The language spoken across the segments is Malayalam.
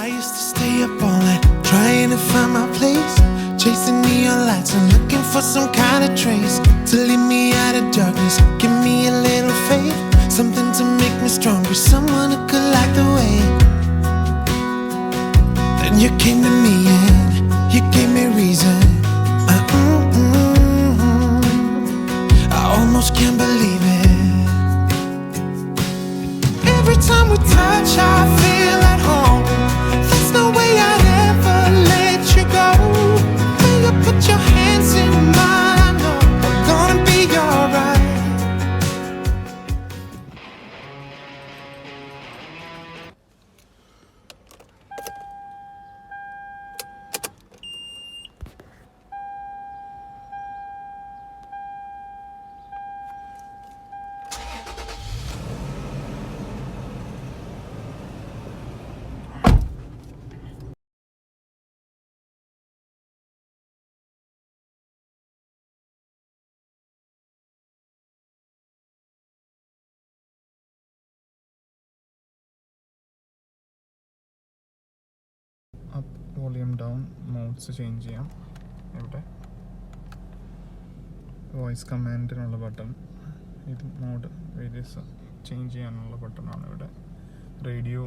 I used to stay up all night trying to find my place, chasing neon lights and looking for some kind of trace to lead me out of darkness. Give me a little faith, something to make me stronger, someone who could light the way. Then you came to me and you gave me reason. I almost can't believe it. Every time we touch, I feel at home. There's no way I'd ever let you go. When you put your hands in mine, I know I'm gonna be alright. Up volume down modes change ചെയ്യാം. ഇവിടെ വോയിസ് കമാൻഡിനുള്ള ബട്ടൺ, ഇത് മോഡ് വേരിയസ് ചേഞ്ച് ചെയ്യാനുള്ള ബട്ടണാണ്. ഇവിടെ റേഡിയോ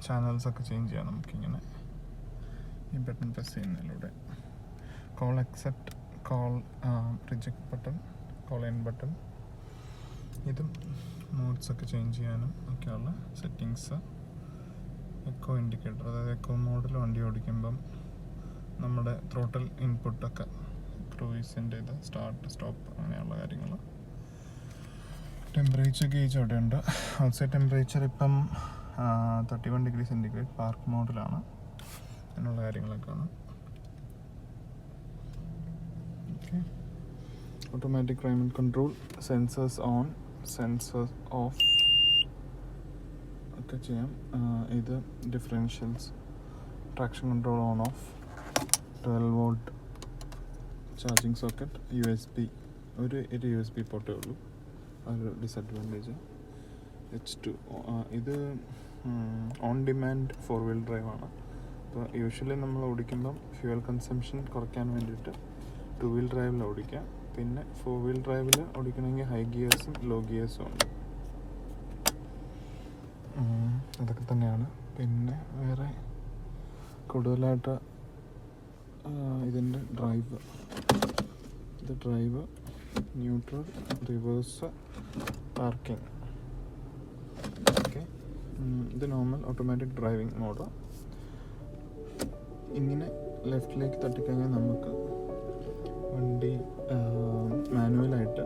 ചാനൽസൊക്കെ ചേഞ്ച് ചെയ്യാം നമുക്കിങ്ങനെ ഈ ബട്ടൺ പ്രസ് ചെയ്യുന്നതിലൂടെ. Call accept, call reject button, call N button, ഇതും മോഡ്സൊക്കെ ചേഞ്ച് ചെയ്യാനും ഒക്കെയുള്ള സെറ്റിങ്സ്. എക്കോ ഇൻഡിക്കേറ്റർ, അതായത് എക്കോ മോഡിൽ വണ്ടി ഓടിക്കുമ്പം നമ്മുടെ ത്രോട്ടൽ ഇൻപുട്ടൊക്കെ, ക്രൂയിസിൻ്റെ ഇത്, സ്റ്റാർട്ട് സ്റ്റോപ്പ്, അങ്ങനെയുള്ള കാര്യങ്ങൾ. ടെമ്പറേച്ചർ ഗേജ് അവിടെ ഉണ്ട്. ഔട്ട്സൈഡ് ടെമ്പറേച്ചർ ഇപ്പം 31 ഡിഗ്രി സെൻറ്റിഗ്രേഡ്, പാർക്ക് മോഡിലാണ്. അങ്ങനെയുള്ള കാര്യങ്ങളൊക്കെയാണ്. Okay, automatic climate control, sensors on, sensors of ഒക്കെ ചെയ്യാം. ഇത് differentials, traction control on of, 12 volt charging socket, USB, ഒരു USB പോർട്ടേ ഉള്ളൂ, അതൊരു ഡിസഡ്വാൻറ്റേജ്. H2 ഇത് ഓൺ ഡിമാൻഡ് 4 വീൽ ഡ്രൈവ് ആണ്. അപ്പോൾ യൂഷ്വലി നമ്മൾ ഓടിക്കുമ്പം ഫ്യൂവൽ കൺസംഷൻ കുറയ്ക്കാൻ വേണ്ടിയിട്ട് 2 വീൽ ഡ്രൈവിൽ ഓടിക്കാം. പിന്നെ 4 വീൽ ഡ്രൈവിൽ ഓടിക്കണമെങ്കിൽ ഹൈ ഗിയേഴ്സും ലോ ഗിയേഴ്സും ഉണ്ട്. അതൊക്കെ തന്നെയാണ്. പിന്നെ വേറെ കൂടുതലായിട്ട് ഇതിൻ്റെ ഡ്രൈവ്, ഇത് drive, neutral, reverse, parking. Okay, ഇത് നോർമൽ ഓട്ടോമാറ്റിക് ഡ്രൈവിംഗ് മോഡ്. ഇങ്ങനെ ലെഫ്റ്റിലേക്ക് തട്ടിക്കഴിഞ്ഞാൽ നമുക്ക് വണ്ടി മാനുവലായിട്ട്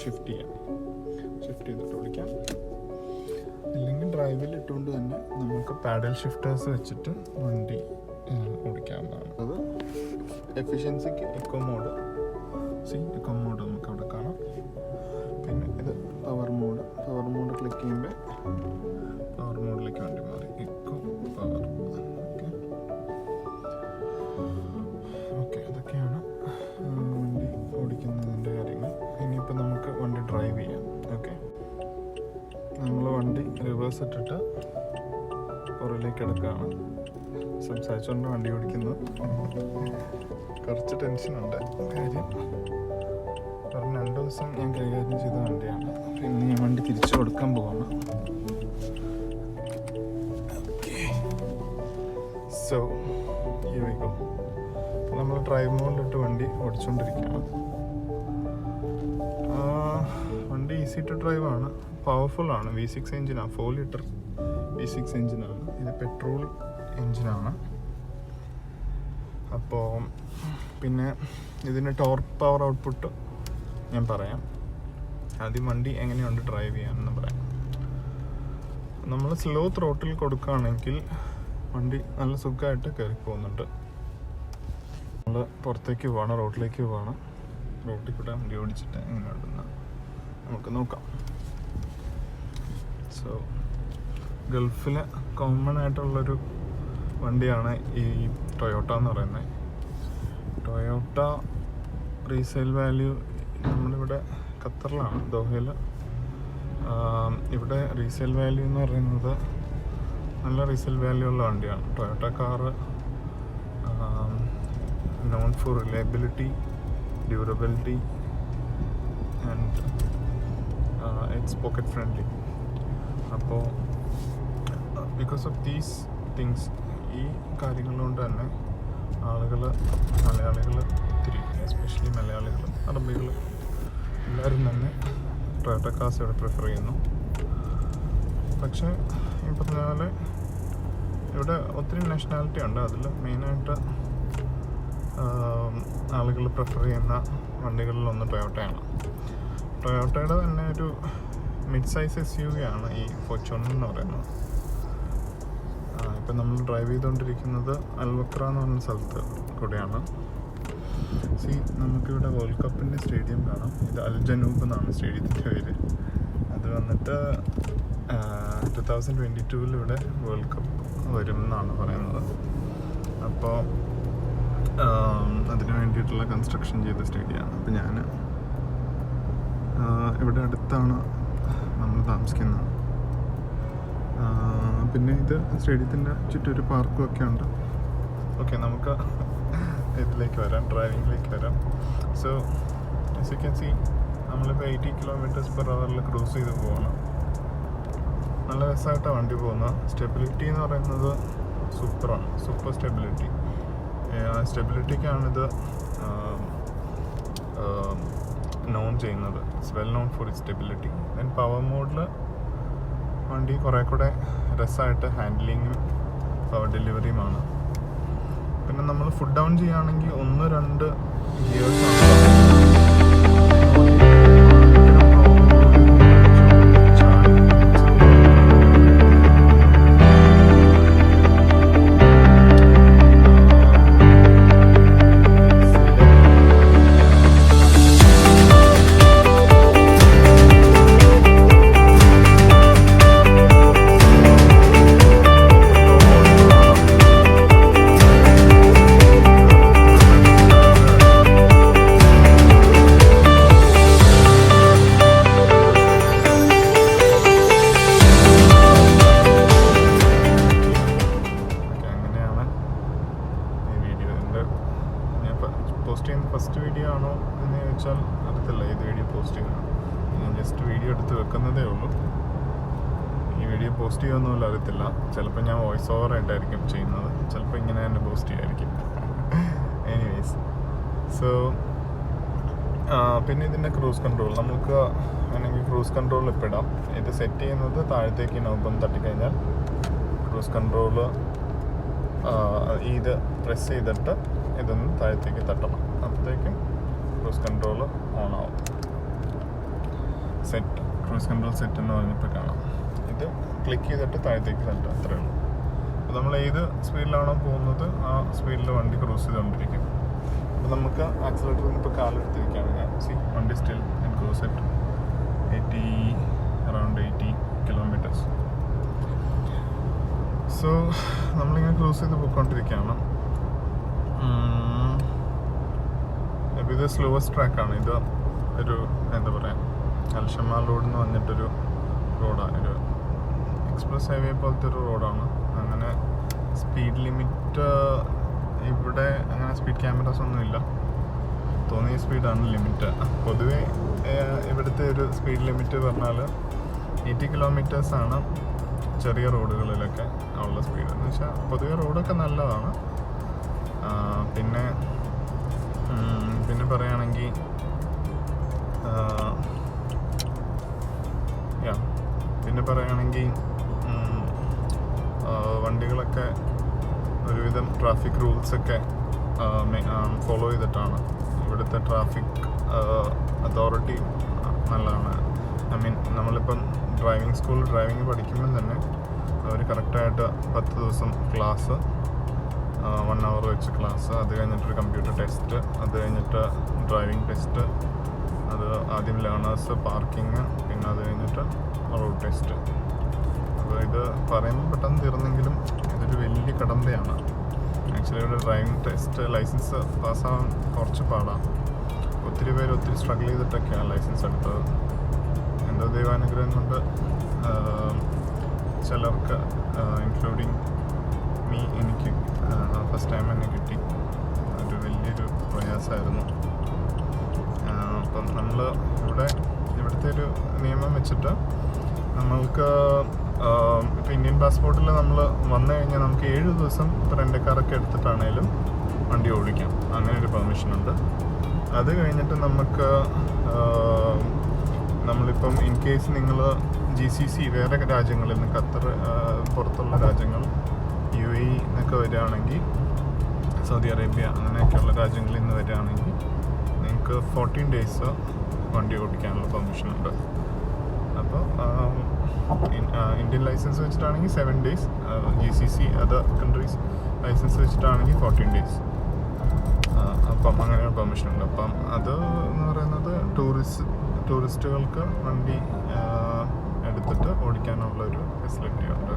ഷിഫ്റ്റ് ചെയ്യാം, ഷിഫ്റ്റ് ചെയ്തിട്ട് ഓടിക്കാം. അല്ലെങ്കിൽ ഡ്രൈവിൽ ഇട്ടുകൊണ്ട് തന്നെ നമുക്ക് പാഡൽ ഷിഫ്റ്റേഴ്സ് വെച്ചിട്ട് വണ്ടി ഓടിക്കാവുന്നതാണ്. അത് എഫിഷ്യൻസിക്ക് എക്കോ മോഡ്, എക്കോ മോഡ് നമുക്ക് അവിടെ കാണാം. പിന്നെ ഇത് power mode, power mode click ചെയ്യുമ്പോൾ പവർ മോഡിലേക്ക് വണ്ടി മാറി, എക്കോ പവർ. ഓക്കെ, അതൊക്കെയാണ് വണ്ടി ഓടിക്കുന്നതിൻ്റെ കാര്യങ്ങൾ. ഇനിയിപ്പോൾ നമുക്ക് വണ്ടി ഡ്രൈവ് ചെയ്യാം. ഓക്കെ, നമ്മൾ വണ്ടി റിവേഴ്സ് ഇട്ടിട്ട് പുറകിലേക്ക് എടുക്കുകയാണ്. സംസാരിച്ചുകൊണ്ട് വണ്ടി ഓടിക്കുന്നത് കുറച്ച് ടെൻഷനുണ്ട്. കാര്യം കാരണം 2 ദിവസം ഞാൻ കൈകാര്യം ചെയ്ത വണ്ടിയാണ്. പിന്നെ ഞാൻ വണ്ടി തിരിച്ചു കൊടുക്കാൻ പോവാണ്. So here we go. നമ്മൾ ഡ്രൈവ് മോഡിലിട്ട് വണ്ടി ഓടിച്ചുകൊണ്ടിരിക്കുകയാണ്. വണ്ടി ഈസി ടു ഡ്രൈവ് ആണ്, പവർഫുൾ ആണ്. V6 എഞ്ചിനാണ്, 4 ലിറ്റർ V6 എഞ്ചിനാണ്. ഇത് പെട്രോൾ എഞ്ചിനാണ്. അപ്പോൾ പിന്നെ ഇതിൻ്റെ ടോർക്ക് പവർ ഔട്ട്പുട്ട് ഞാൻ പറയാം. ആദ്യം വണ്ടി എങ്ങനെയുണ്ട് ഡ്രൈവ് ചെയ്യാമെന്ന് പറയാം. നമ്മൾ സ്ലോ ത്രോട്ടിൽ കൊടുക്കുകയാണെങ്കിൽ വണ്ടി നല്ല സുഖമായിട്ട് കയറി പോകുന്നുണ്ട്. നമ്മൾ പുറത്തേക്ക് പോവാണ്, റോഡിലേക്ക് പോവാണ്. റോഡിൽ കൂടെ വണ്ടി ഓടിച്ചിട്ട് എങ്ങനെ ഉണ്ടെന്ന് നമുക്ക് നോക്കാം. സോ ഗൾഫിൽ കോമൺ ആയിട്ടുള്ളൊരു വണ്ടിയാണ് ഈ ടൊയോട്ട എന്ന് പറയുന്നത്. ടൊയോട്ട റീസെയിൽ വാല്യൂ നമ്മളിവിടെ ഖത്തറിലാണ്, ദോഹയിൽ. ഇവിടെ റീസെയിൽ വാല്യൂ എന്ന് പറയുന്നത് നല്ല റീസെയിൽ വാല്യൂ ഉള്ള വണ്ടിയാണ്. Toyota car known for reliability, durability, and it's pocket friendly. അപ്പോൾ ബിക്കോസ് ഓഫ് ദീസ് തിങ്സ്, ഈ കാര്യങ്ങൾ കൊണ്ട് തന്നെ മലയാളികൾ ഒത്തിരി, എസ്പെഷ്യലി മലയാളികൾ, അറബികൾ എല്ലാവരും തന്നെ ടൊയോട്ട കാർസ് ഇവിടെ പ്രിഫർ ചെയ്യുന്നു. പക്ഷേ ഈ പറഞ്ഞ പോലെ ഇവിടെ ഒത്തിരി നാഷണാലിറ്റി ഉണ്ട്. അതിൽ മെയിനായിട്ട് ആളുകൾ പ്രിഫർ ചെയ്യുന്ന വണ്ടികളിലൊന്ന് ടൊയോട്ടയാണ്. ടൊയോട്ടയുടെ തന്നെ ഒരു മിഡ് സൈസ് SUV ആണ് ഈ ഫോർച്യൂണർ എന്ന് പറയുന്നത്. ഇപ്പം നമ്മൾ ഡ്രൈവ് ചെയ്തുകൊണ്ടിരിക്കുന്നത് അൽവക്ര എന്ന് പറഞ്ഞ സ്ഥലത്ത് കൂടെയാണ്. നമുക്കിവിടെ വേൾഡ് കപ്പിൻ്റെ സ്റ്റേഡിയം കാണാം. ഇത് അൽ ജനൂബ് എന്നാണ് സ്റ്റേഡിയത്തിൻ്റെ പേര്. അത് വന്നിട്ട് 2022 ഇവിടെ വേൾഡ് കപ്പ് വരും എന്നാണ് പറയുന്നത്. അപ്പോൾ അതിന് വേണ്ടിയിട്ടുള്ള കൺസ്ട്രക്ഷൻ ചെയ്ത സ്റ്റേഡിയമാണ്. അപ്പോൾ ഞാൻ ഇവിടെ അടുത്താണ് നമ്മൾ താമസിക്കുന്നത്. പിന്നെ ഇത് സ്റ്റേഡിയത്തിൻ്റെ ചുറ്റൊരു പാർക്കും ഒക്കെ ഉണ്ട്. ഓക്കെ, നമുക്ക് ഇതിലേക്ക് വരാം, ഡ്രൈവിങ്ങിലേക്ക് വരാം. So as you can see, നമ്മളിപ്പോൾ 80 km/h ക്രൂസ് ചെയ്ത് പോവാണ്. നല്ല രസമായിട്ടാണ് വണ്ടി പോകുന്നത്. സ്റ്റെബിലിറ്റി എന്ന് പറയുന്നത് സൂപ്പറാണ്, സൂപ്പർ സ്റ്റെബിലിറ്റി. സ്റ്റെബിലിറ്റിക്കാണിത് നോൺ ചെയ്യുന്നത്. It's well known for it stability. Then power മോഡിൽ വണ്ടി കുറേ കൂടെ രസമായിട്ട് ഹാൻഡ്ലിങ്ങും പവർ ഡെലിവറിയുമാണ്. പിന്നെ നമ്മൾ ഫുഡ് ഡൗൺ ചെയ്യുകയാണെങ്കിൽ 1-2 ഗിയേഴ്സാണ്. ഫസ്റ്റ് വീഡിയോ ആണോ എന്ന് ചോദിച്ചാൽ അറിയത്തില്ല. ഇത് വീഡിയോ പോസ്റ്റ് ചെയ്യണം. ഞാൻ ജസ്റ്റ് വീഡിയോ എടുത്ത് വെക്കുന്നതേ ഉള്ളൂ. ഈ വീഡിയോ പോസ്റ്റ് ചെയ്യുമെന്നുമില്ല അറിയത്തില്ല. ചിലപ്പോൾ ഞാൻ വോയിസ് ഓവർ ആയിട്ടായിരിക്കും ചെയ്യുന്നത്, ചിലപ്പോൾ ഇങ്ങനെ തന്നെ പോസ്റ്റ് ചെയ്യായിരിക്കും. എനിവേസ്, സോ പിന്നെ ഇതിൻ്റെ ക്രൂസ് കൺട്രോൾ നമുക്ക് വേണമെങ്കിൽ ക്രൂസ് കൺട്രോൾ ഇപ്പോൾ ഇടാം. ഇത് സെറ്റ് ചെയ്യുന്നത് താഴത്തേക്ക് നോബം തട്ടിക്കഴിഞ്ഞാൽ ക്രൂസ് കൺട്രോൾ ഇത് പ്രസ് ചെയ്തിട്ട് ഇതൊന്ന് താഴത്തേക്ക് തട്ടണം. അപ്പോഴത്തേക്കും ക്രൂസ് കൺട്രോൾ ഓൺ ആവും. സെറ്റ്, ക്രൂസ് കൺട്രോൾ സെറ്റ് എന്ന് പറഞ്ഞപ്പോൾ കാണാം. ഇത് ക്ലിക്ക് ചെയ്തിട്ട് താഴത്തേക്ക് തട്ടുക, അത്രയേ ഉള്ളൂ. അപ്പോൾ നമ്മൾ ഏത് സ്പീഡിലാണോ പോകുന്നത് ആ സ്പീഡിൽ വണ്ടി ക്രൂസ് ചെയ്തുകൊണ്ടിരിക്കും. അപ്പോൾ നമുക്ക് ആക്സിലേറ്ററിൽ നിന്ന് ഇപ്പോൾ കാലെടുത്തിരിക്കുകയാണ് ഞാൻ. വണ്ടി still and cruise at 80 km. So നമ്മളിങ്ങനെ ക്രൂസ് ചെയ്ത് പോയിക്കൊണ്ടിരിക്കുകയാണ്. ഇത് സ്ലോവസ്റ്റ് ട്രാക്കാണ്. ഇത് ഒരു എന്താ പറയുക, അൽഷമാൽ റോഡ് എന്ന് പറഞ്ഞിട്ടൊരു റോഡാണ്. ഒരു എക്സ്പ്രസ് ഹൈവേ പോലത്തെ ഒരു റോഡാണ്. അങ്ങനെ സ്പീഡ് ലിമിറ്റ് ഇവിടെ അങ്ങനെ സ്പീഡ് ക്യാമറാസ് ഒന്നും ഇല്ല. തോന്നിയ സ്പീഡാണ് ലിമിറ്റ്. പൊതുവേ ഇവിടുത്തെ ഒരു സ്പീഡ് ലിമിറ്റ് പറഞ്ഞാൽ 80 km ആണ് ചെറിയ റോഡുകളിലൊക്കെ ഉള്ള സ്പീഡ്. എന്ന് വെച്ചാൽ പൊതുവെ റോഡൊക്കെ നല്ലതാണ്. പിന്നെ പറയുകയാണെങ്കിൽ വണ്ടികളൊക്കെ ഒരുവിധം ട്രാഫിക് റൂൾസൊക്കെ ഫോളോ ചെയ്തിട്ടാണ്. ഇവിടുത്തെ ട്രാഫിക് അതോറിറ്റി നല്ലതാണ്. ഐ മീൻ നമ്മളിപ്പം ഡ്രൈവിംഗ് സ്കൂളിൽ ഡ്രൈവിംഗ് പഠിക്കുമ്പം തന്നെ അവർ കറക്റ്റായിട്ട് 10 ദിവസം ക്ലാസ്, 1 hour വെച്ച് ക്ലാസ്, അത് കഴിഞ്ഞിട്ടൊരു കമ്പ്യൂട്ടർ ടെസ്റ്റ്, അത് കഴിഞ്ഞിട്ട് ഡ്രൈവിംഗ് ടെസ്റ്റ്, അത് ആദ്യം ലേണേഴ്സ്, പാർക്കിങ്, പിന്നെ അത് കഴിഞ്ഞിട്ട് റോഡ് ടെസ്റ്റ്. അപ്പോൾ ഇത് പറയുമ്പോൾ പെട്ടെന്ന് തീർന്നെങ്കിലും ഇതൊരു വലിയ കടമ്പയാണ്. ആക്ച്വലി ഇവിടെ ഡ്രൈവിംഗ് ടെസ്റ്റ് ലൈസൻസ് പാസ്സാവാൻ കുറച്ച് പാടാണ്. ഒത്തിരി പേര് ഒത്തിരി സ്ട്രഗിൾ ചെയ്തിട്ടൊക്കെയാണ് ലൈസൻസ് എടുത്തത്. എന്തോ ദൈവാനുഗ്രഹം കൊണ്ട് ചിലർക്ക് ഇൻക്ലൂഡിങ് ആയിരുന്നു. അപ്പം നമ്മൾ ഇവിടുത്തെ ഒരു നിയമം വെച്ചിട്ട് നമ്മൾക്ക് ഇപ്പോൾ ഇന്ത്യൻ പാസ്പോർട്ടിൽ നമ്മൾ വന്നു കഴിഞ്ഞാൽ നമുക്ക് 7 ദിവസം റെൻ്റ് കാറൊക്കെ എടുത്തിട്ടാണേലും വണ്ടി ഓടിക്കാം. അങ്ങനെ ഒരു പെർമിഷനുണ്ട്. അത് കഴിഞ്ഞിട്ട് നമുക്ക് നമ്മളിപ്പം ഇൻ കേസ് നിങ്ങൾ GCC വേറെ രാജ്യങ്ങളിൽ നിന്ന് ഖത്തർ പുറത്തുള്ള രാജ്യങ്ങൾ UAE എന്നൊക്കെ വരികയാണെങ്കിൽ, സൗദി അറേബ്യ അങ്ങനെയൊക്കെയുള്ള രാജ്യങ്ങളിൽ നിന്ന് വരികയാണെങ്കിൽ നിങ്ങൾക്ക് 14 ഡേയ്സ് വണ്ടി ഓടിക്കാനുള്ള പെർമിഷനുണ്ട്. അപ്പോൾ ഇന്ത്യൻ ലൈസൻസ് വെച്ചിട്ടാണെങ്കിൽ 7 days, GCC other countries licence വെച്ചിട്ടാണെങ്കിൽ 14 ഡേയ്സ്. അപ്പം അങ്ങനെ ഒരു പെർമിഷനുണ്ട്. അപ്പം അത് എന്ന് പറയുന്നത് ടൂറിസ്റ്റുകൾക്ക് വണ്ടി എടുത്തിട്ട് ഓടിക്കാനുള്ളൊരു ഫെസിലിറ്റി ഉണ്ട്.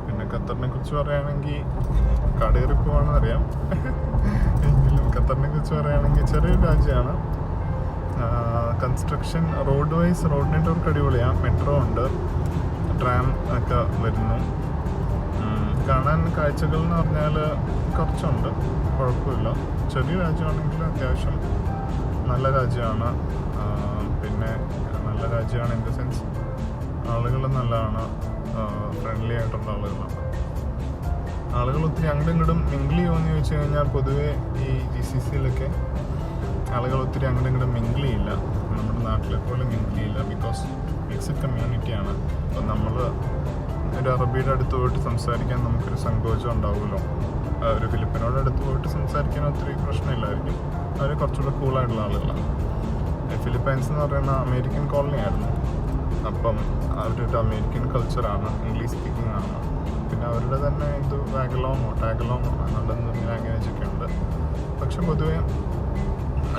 പിന്നെ ഖത്തറിനെ കുറിച്ച് പറയുകയാണെങ്കിൽ കടയേറി പോവാണെന്ന് അറിയാം, എങ്കിലും ഖത്തറിനെ കുറിച്ച് പറയുകയാണെങ്കിൽ ചെറിയൊരു രാജ്യമാണ്. കൺസ്ട്രക്ഷൻ റോഡ് നെറ്റ്വർക്ക് അടിപൊളിയാണ്. മെട്രോ ഉണ്ട്, ട്രാം ഒക്കെ വരുന്നു. കാണാൻ കാഴ്ചകൾ എന്ന് പറഞ്ഞാൽ കുറച്ചുണ്ട്, കുഴപ്പമില്ല. ചെറിയ രാജ്യമാണെങ്കിൽ അത്യാവശ്യം നല്ല രാജ്യമാണ്. പിന്നെ നല്ല രാജ്യമാണ് ഇൻ ദ സെൻസ് ആളുകൾ നല്ലതാണ്, ഫ്രണ്ട്ലി ആയിട്ടുള്ള ആളുകളാണ്. ആളുകൾ ഒത്തിരി അങ്ങോട്ടും ഇങ്ങോട്ടും മിങ്കിൾ ചെയ്യുമെന്ന് ചോദിച്ചു കഴിഞ്ഞാൽ പൊതുവേ ഈ GCCയിലൊക്കെ ആളുകൾ ഒത്തിരി അങ്ങോട്ടും ഇങ്ങോട്ടും മിങ്കിൾ ചെയ്യില്ല. നമ്മുടെ നാട്ടിലെ പോലെ മിങ്കിൾ ചെയ്യില്ല. ബിക്കോസ് മിക്സഡ് കമ്മ്യൂണിറ്റിയാണ്. അപ്പം നമ്മൾ ഒരു അറബിയുടെ അടുത്ത് പോയിട്ട് സംസാരിക്കാൻ നമുക്കൊരു സങ്കോചം ഉണ്ടാവുമല്ലോ. ഒരു ഫിലിപ്പിനോട് അടുത്ത് പോയിട്ട് സംസാരിക്കാൻ ഒത്തിരി പ്രശ്നമില്ലായിരിക്കും. അവർ കുറച്ചുകൂടെ കൂളായിട്ടുള്ള ആളുകളാണ്. ഫിലിപ്പൈൻസ് എന്ന് പറയുന്ന അമേരിക്കൻ കോളനി ആയിരുന്നു. അപ്പം അവരൊരു അമേരിക്കൻ കൾച്ചറാണ്, ഇംഗ്ലീഷ് സ്പീക്കിംഗ് ആണ്. പിന്നെ അവരുടെ തന്നെ ടാഗലോങ്ങോ അങ്ങോട്ടൊന്നും ലാംഗ്വേജ് ഒക്കെ ഉണ്ട്. പക്ഷെ പൊതുവേ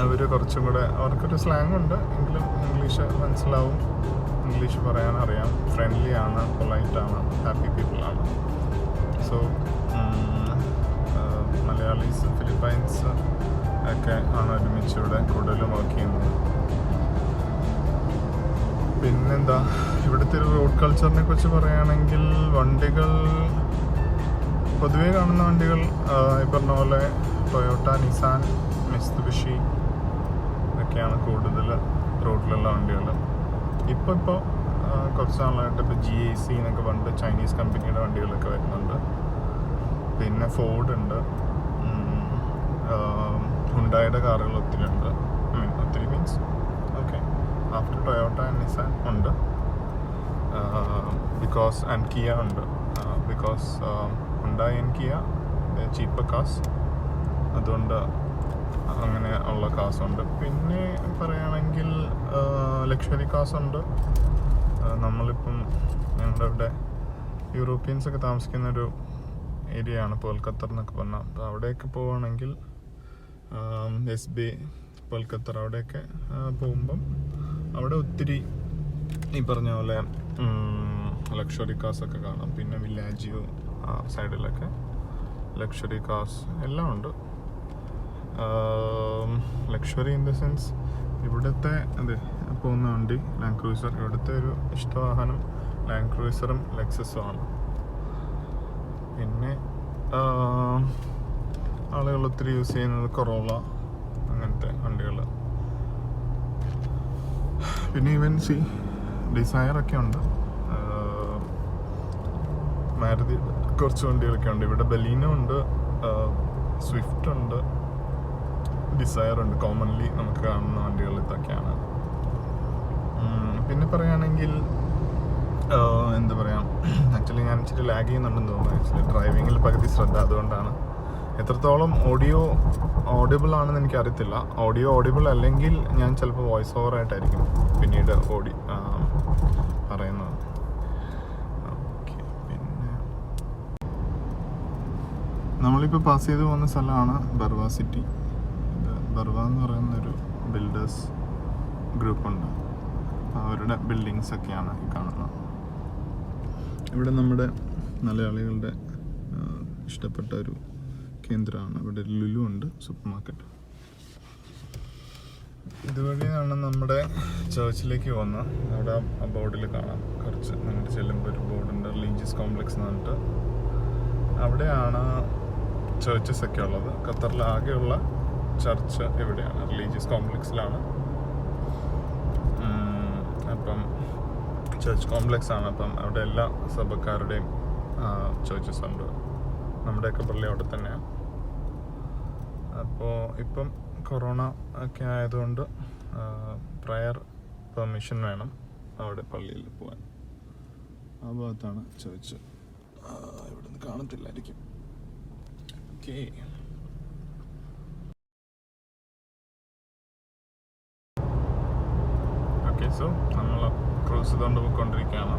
അവർ കുറച്ചും കൂടെ അവർക്കൊരു സ്ലാങ് ഉണ്ട്, എങ്കിലും ഇംഗ്ലീഷ് മനസ്സിലാവും, ഇംഗ്ലീഷ് പറയാനറിയാം, ഫ്രണ്ട്ലി ആണ്, പൊളൈറ്റാണ്, ഹാപ്പി പീപ്പിളാണ്. സോ മലയാളീസ് ഫിലിപ്പൈൻസ് ഒക്കെ ആണ് ഒരുമിച്ച് ഇവിടെ കൂടുതലും വർക്ക് ചെയ്യുന്നത്. പിന്നെന്താ ഇവിടുത്തെ ഒരു റോഡ് കൾച്ചറിനെ കുറിച്ച് പറയുകയാണെങ്കിൽ വണ്ടികൾ പൊതുവേ കാണുന്ന വണ്ടികൾ ഈ പറഞ്ഞ പോലെ ടൊയോട്ട, നിസാൻ, മിത്സുബിഷി ഒക്കെയാണ് കൂടുതൽ റോഡിലുള്ള വണ്ടികൾ. ഇപ്പോൾ കുറച്ച് നാളായിട്ട് ഇപ്പോൾ GAC എന്നൊക്കെ പണ്ട് ചൈനീസ് കമ്പനിയുടെ വണ്ടികളൊക്കെ വരുന്നുണ്ട്. പിന്നെ ഫോർഡ് ഉണ്ട്, ഹുണ്ടായുടെ കാറുകൾ ഒത്തിരി ഉണ്ട്. ഒത്തിരി means okay after Toyota and Nissan ഉണ്ട്. ആൻഡ് കിയ ഉണ്ട്. Because Hyundai and Kia cheaper cars, അതുകൊണ്ട് അങ്ങനെ ഉള്ള കാസുണ്ട്. പിന്നെ പറയുകയാണെങ്കിൽ ലക്ഷറി കാസുണ്ട്. നമ്മളിപ്പം ഞങ്ങളുടെ ഇവിടെ യൂറോപ്യൻസൊക്കെ താമസിക്കുന്നൊരു ഏരിയയാണ് പേൾ ഖത്തർ എന്നൊക്കെ പറഞ്ഞാൽ. അപ്പോൾ അവിടെയൊക്കെ പോവുകയാണെങ്കിൽ SB പേൾ ഖത്തർ അവിടെയൊക്കെ പോകുമ്പം അവിടെ ഒത്തിരി ഈ പറഞ്ഞ പോലെ ലക്ഷറി കാസൊക്കെ കാണാം. പിന്നെ വില്ലാജിയോ സൈഡിലൊക്കെ ലക്ഷറി കാസ് എല്ലാം ഉണ്ട്. ലക്ഷറി ഇൻ ദ സെൻസ് ഇവിടുത്തെ പോകുന്ന വണ്ടി ലാൻഡ് ക്രൂസർ, ഇവിടുത്തെ ഒരു ഇഷ്ടവാഹനം ലാൻഡ് ക്രൂസറും ലെക്സസും ആണ്. പിന്നെ ആളുകൾ ഒത്തിരി യൂസ് ചെയ്യുന്നത് കൊറോള അങ്ങനത്തെ വണ്ടികൾ. പിന്നെ ഈവൻ ഡിസയറൊക്കെ ഉണ്ട്. മാരുതി കുറച്ച് വണ്ടികളൊക്കെ ഉണ്ട്. ഇവിടെ ബലീനോ ഉണ്ട്, സ്വിഫ്റ്റ് ഉണ്ട്, ഡിസയർ ഉണ്ട്. കോമൺലി നമുക്ക് കാണുന്ന വണ്ടികൾ ഇതൊക്കെയാണ്. പിന്നെ പറയുകയാണെങ്കിൽ എന്താ പറയുക, ആക്ച്വലി ഞാൻ ഇച്ചിരി ലാഗ് ചെയ്യുന്നുണ്ടെന്ന് തോന്നുന്നു. ആക്ച്വലി ഡ്രൈവിങ്ങിൽ പകുതി ശ്രദ്ധ, അതുകൊണ്ടാണ്. എത്രത്തോളം ഓഡിബിൾ ആണെന്ന് എനിക്കറിയത്തില്ല. ഓഡിബിൾ അല്ലെങ്കിൽ ഞാൻ ചിലപ്പോൾ വോയിസ് ഓവർ ആയിട്ടായിരിക്കും പിന്നീട് പറയുന്നത്. ഓക്കെ, പിന്നെ നമ്മളിപ്പോൾ പാസ് ചെയ്ത് പോകുന്ന സ്ഥലമാണ് ബർവ സിറ്റി. ബർവ എന്ന് പറയുന്നൊരു ബിൽഡേഴ്സ് ഗ്രൂപ്പുണ്ട്, അവരുടെ ബിൽഡിങ്സ് ഒക്കെയാണ് ഈ കാണുന്നത്. ഇവിടെ നമ്മുടെ മലയാളികളുടെ ഇഷ്ടപ്പെട്ട ഒരു കേന്ദ്രമാണ്. ഇവിടെ ലുലു ഉണ്ട്, സൂപ്പർ മാർക്കറ്റ്. ഇതുവഴിയാണ് നമ്മുടെ ചേർച്ചിലേക്ക് പോകുന്നത്. അവിടെ ആ ബോർഡിൽ കാണാം, കുറച്ച് അങ്ങോട്ട് ചെല്ലുമ്പോൾ ഒരു ബോർഡുണ്ട്, റിലീജിയസ് കോംപ്ലക്സ് എന്ന് പറഞ്ഞിട്ട്. അവിടെയാണ് ചേർച്ചസ് ഒക്കെ ഉള്ളത്. ഖത്തറിൽ ആകെയുള്ള ചർച്ച് ഇവിടെയാണ്, റിലീജിയസ് കോംപ്ലക്സിലാണ്. അപ്പം ചർച്ച് കോംപ്ലക്സ് ആണ്. അപ്പം അവിടെ എല്ലാ സഭക്കാരുടെയും ചേർച്ചസ് ഉണ്ട്. നമ്മുടെയൊക്കെ പള്ളി അവിടെ തന്നെയാണ്. അപ്പോൾ ഇപ്പം കൊറോണ ഒക്കെ ആയതുകൊണ്ട് പ്രയർ പെർമിഷൻ വേണം അവിടെ പള്ളിയിൽ പോകാൻ. ആ ഭാഗത്താണ് ചേർച്ച്. ഇവിടെ നിന്ന് കാണത്തില്ലായിരിക്കും. ഓക്കെ, സോ നമ്മൾ ക്രൂസ് ചെയ്തുകൊണ്ട് പോയിക്കൊണ്ടിരിക്കുകയാണ്.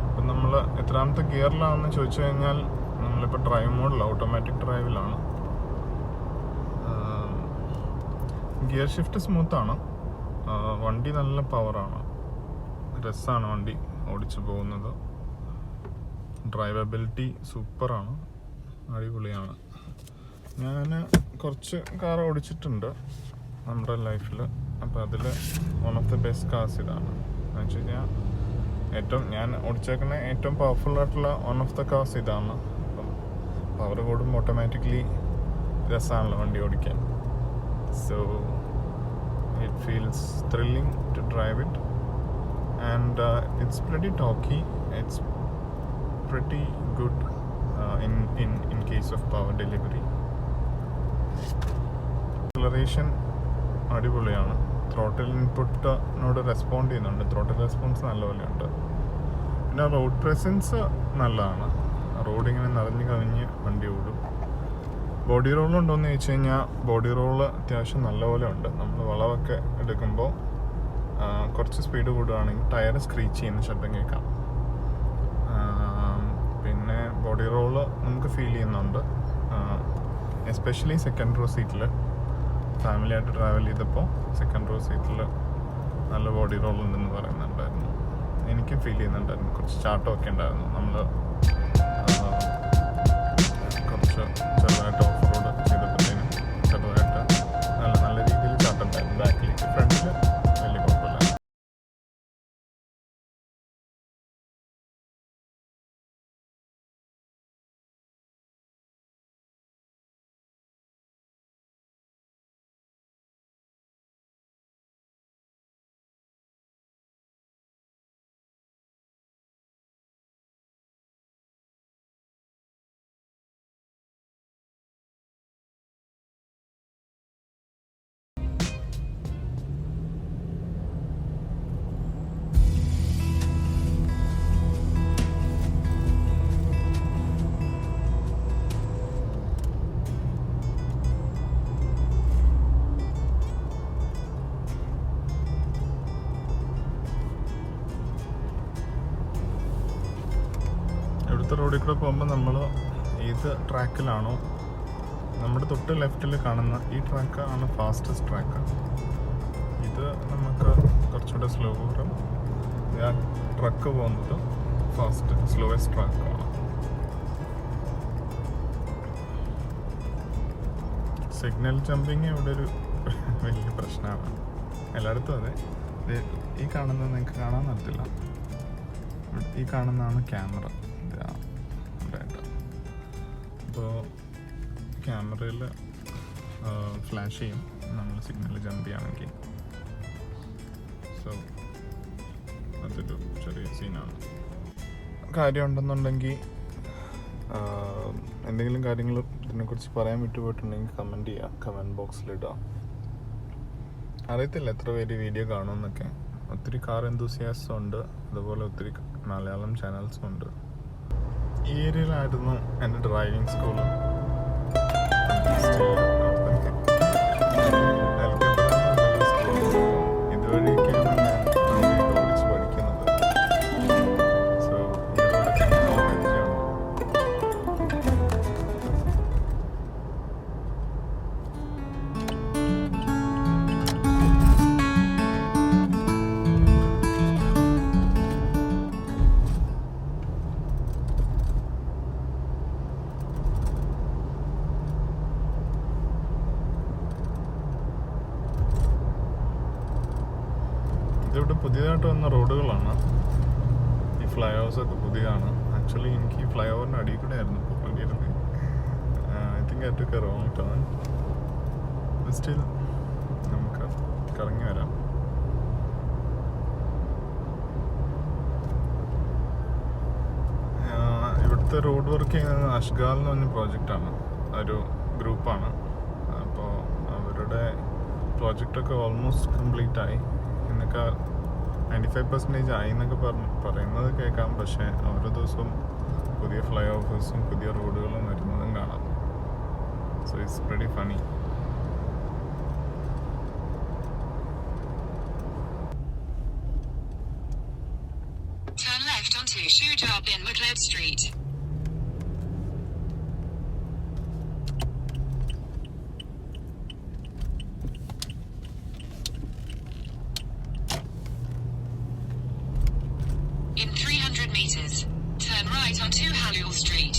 അപ്പം നമ്മൾ എത്രാമത്തെ ഗിയറിലാണെന്ന് ചോദിച്ചു കഴിഞ്ഞാൽ നമ്മളിപ്പോൾ ഡ്രൈവ് മോഡിൽ, ഓട്ടോമാറ്റിക് ഡ്രൈവിലാണ്. ഗിയർ ഷിഫ്റ്റ് സ്മൂത്താണ്. വണ്ടി നല്ല പവറാണ്, രസമാണ് വണ്ടി ഓടിച്ചു പോകുന്നത്. ഡ്രൈവബിലിറ്റി സൂപ്പറാണ്, അടിപൊളിയാണ്. ഞാൻ കുറച്ച് കാർ ഓടിച്ചിട്ടുണ്ട് നമ്മുടെ ലൈഫിൽ. അപ്പോൾ അതിൽ one of the best cars ഇതാണ്. എന്ന് വെച്ച് കഴിഞ്ഞാൽ ഞാൻ ഓടിച്ചേക്കുന്ന ഏറ്റവും പവർഫുൾ ആയിട്ടുള്ള വൺ ഓഫ് ദ കാർസ് ഇതാണ്. അപ്പം പവർ കൂടുമ്പോൾ ഓട്ടോമാറ്റിക്കലി രസമാണല്ലോ വണ്ടി ഓടിക്കാൻ. So it feels thrilling to drive it and it's pretty torquey. It's pretty good in case of power delivery. Acceleration അടിപൊളിയാണ്. ത്രോട്ടിൽ ഇൻപുട്ടിനോട് റെസ്പോണ്ട് ചെയ്യുന്നുണ്ട്. ത്രോട്ടിൽ റെസ്പോൺസ് നല്ലപോലെയുണ്ട്. പിന്നെ റോഡ് പ്രസൻസ് നല്ലതാണ്. റോഡിങ്ങനെ നിറഞ്ഞു കവിഞ്ഞ് വണ്ടി ഓടും. ബോഡി റോൾ ഉണ്ടോയെന്ന് ചോദിച്ചു കഴിഞ്ഞാൽ ബോഡി റോള് അത്യാവശ്യം നല്ലപോലെ ഉണ്ട്. നമ്മൾ വളവൊക്കെ എടുക്കുമ്പോൾ കുറച്ച് സ്പീഡ് കൂടുകയാണെങ്കിൽ ടയർ സ്ക്രീച്ച് ചെയ്യുന്ന ശബ്ദം കേൾക്കാം. പിന്നെ ബോഡി റോള് നമുക്ക് ഫീൽ ചെയ്യുന്നുണ്ട്, എസ്പെഷ്യലി സെക്കൻഡ് റോ സീറ്റിൽ. ഫാമിലി ആയിട്ട് ട്രാവൽ ചെയ്തപ്പോൾ സെക്കൻഡ് റോ സീറ്റിൽ നല്ല ബോഡി റോൾ ഉണ്ടെന്ന് പറയുന്നുണ്ടായിരുന്നു. എനിക്കും ഫീൽ ചെയ്യുന്നുണ്ടായിരുന്നു. കുറച്ച് ചാട്ടമൊക്കെ ഉണ്ടായിരുന്നു. നമ്മൾ കുറച്ച് ചെറുതായിട്ട് ഓഫ് റോഡ് ചെയ്തപ്പോഴത്തേനും ചെറുതായിട്ട് നല്ല രീതിയിൽ ചാട്ടം ഉണ്ടായിരുന്നു. ബാക്കിലേക്ക്, ഫ്രണ്ടിൽ വലിയ കുഴപ്പമില്ല. ഇവിടുത്തെ റോഡിൽ കൂടെ പോകുമ്പോൾ നമ്മൾ ഏത് ട്രാക്കിലാണോ, നമ്മുടെ തൊട്ട് ലെഫ്റ്റിൽ കാണുന്ന ഈ ട്രാക്ക് ആണ് ഫാസ്റ്റസ്റ്റ് ട്രാക്ക്. ഇത് നമുക്ക് കുറച്ചുകൂടെ സ്ലോവറും, ആ ട്രക്ക് പോകുന്നത് സ്ലോവസ്റ്റ് ട്രാക്കാണ്. സിഗ്നൽ ജമ്പിങ് ഇവിടെ ഒരു വലിയ പ്രശ്നമാണ്. എല്ലായിടത്തും അതെ. ഈ കാണുന്നത് നിങ്ങൾക്ക് കാണാൻ പറ്റില്ല. ഈ കാണുന്നതാണ് ക്യാമറ. അപ്പോൾ ക്യാമറയിൽ ഫ്ലാഷ് ചെയ്യും നമ്മൾ സിഗ്നൽ ജമ്പ് ചെയ്യുകയാണെങ്കിൽ. സോ അതൊരു ചെറിയ സീനാണ്. കാര്യമുണ്ടെന്നുണ്ടെങ്കിൽ എന്തെങ്കിലും കാര്യങ്ങൾ ഇതിനെക്കുറിച്ച് പറയാൻ വിട്ടുപോയിട്ടുണ്ടെങ്കിൽ കമൻറ്റ് ചെയ്യുക, കമൻറ്റ് ബോക്സിലിടുക. അറിയത്തില്ല എത്ര പേര് വീഡിയോ കാണുമെന്നൊക്കെ. ഒത്തിരി കാർ എന്തൂസിയാസ്റ്റും ഉണ്ട്, അതുപോലെ ഒത്തിരി മലയാളം ചാനൽസും ഉണ്ട്. ഈ ഏരിയയിലായിരുന്നു എൻ്റെ ഡ്രൈവിംഗ് സ്കൂൾ. ഇതുവഴിയൊക്കെയാണ് ഞാൻ ഓടിച്ച് പഠിക്കുന്നത്. സോ ഇതിവിടെ പുതിയതായിട്ട് വന്ന റോഡുകളാണ്. ഈ ഫ്ലൈ ഓവേഴ്സൊക്കെ പുതിയതാണ്. ആക്ച്വലി എനിക്ക് ഈ ഫ്ലൈ ഓവറിൻ്റെ അടിയിൽ കൂടെ ആയിരുന്നു പോകേണ്ടിയിരുന്നത്. think I took a wrong turn. But still, നമുക്ക് കറങ്ങി വരാം. ഇവിടുത്തെ റോഡ് വർക്ക് ചെയ്യുന്നത് അഷ്ഗാൽ എന്ന് പറഞ്ഞ പ്രോജക്റ്റാണ്, ഒരു ഗ്രൂപ്പാണ്. അപ്പോൾ അവരുടെ പ്രോജക്റ്റൊക്കെ ഓൾമോസ്റ്റ് കംപ്ലീറ്റ് ആയി. എന്നൊക്കെ 95% ആയി എന്നൊക്കെ പറയുന്നത് കേൾക്കാം. പക്ഷേ ഓരോ ദിവസവും പുതിയ ഫ്ലൈ ഓവേഴ്സും പുതിയ റോഡുകളും വരുന്നതും കാണാം. So it's very funny. Turn left onto Shuja bin Mukhled Street. In 300 meters, turn right onto Halil Street.